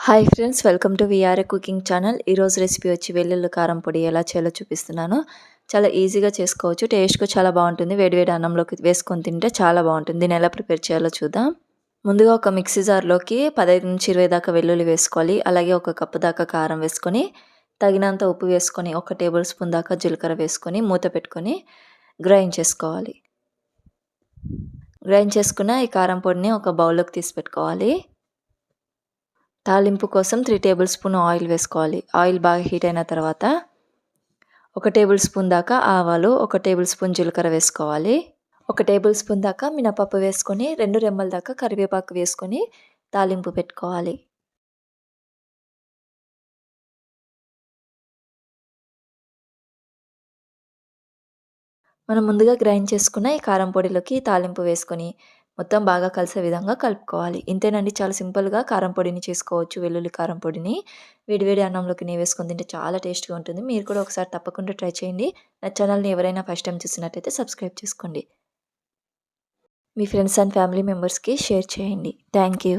Hi friends, welcome to VRA cooking channel. ఈరోజు recipe వచ్చి వెల్లుల్లి కారం పొడి ఎలా చేయాలో చూపిస్తున్నాను. చాలా ఈజీగా చేసుకోవచ్చు. టేస్ట్‌గా చాలా బాగుంటుంది. వేడివేడి అన్నంలోకి వేసుకొని తింటే చాలా బాగుంటుంది. దీన్ని ఎలా ప్రిపేర్ చేయాలో చూద్దాం. ముందుగా ఒక మిక్సీ జార్లోకి 15-20 దాకా వెల్లుల్లి వేసుకోవాలి. అలాగే ఒక కప్పు దాకా కారం వేసుకొని, తగినంత ఉప్పు వేసుకొని, ఒక టేబుల్ స్పూన్ దాకా జీలకర్ర వేసుకొని మూత పెట్టుకొని గ్రైండ్ చేసుకోవాలి. గ్రైండ్ చేసుకున్న ఈ కారం పొడిని ఒక బౌల్లోకి తీసి పెట్టుకోవాలి. తాలింపు కోసం 3 టేబుల్ స్పూన్ ఆయిల్ వేసుకోవాలి. ఆయిల్ బాగా హీట్ అయిన తర్వాత 1 టేబుల్ స్పూన్ దాకా ఆవాలు, 1 టేబుల్ స్పూన్ జీలకర్ర వేసుకోవాలి. 1 టేబుల్ స్పూన్ దాకా మినపప్పు వేసుకొని 2 రెమ్మల దాకా కరివేపాకు వేసుకొని తాలింపు పెట్టుకోవాలి. మనం ముందుగా గ్రైండ్ చేసుకున్న ఈ కారం పొడిలోకి తాలింపు వేసుకొని మొత్తం బాగా కలిసే విధంగా కలుపుకోవాలి. ఇంతేనండి, చాలా సింపుల్‌గా కారం పొడిని చేసుకోవచ్చు. వెల్లుల్లి కారం పొడిని వేడివేడి అన్నంలోకి నెయ్యి వేసుకొని తింటే చాలా టేస్ట్‌గా ఉంటుంది. మీరు కూడా ఒకసారి తప్పకుండా ట్రై చేయండి. నా ఛానల్‌ని ఎవరైనా ఫస్ట్ టైం చూస్తున్నట్టయితే సబ్స్క్రైబ్ చేసుకోండి. మీ ఫ్రెండ్స్ అండ్ ఫ్యామిలీ మెంబర్స్‌కి షేర్ చేయండి. Thank you.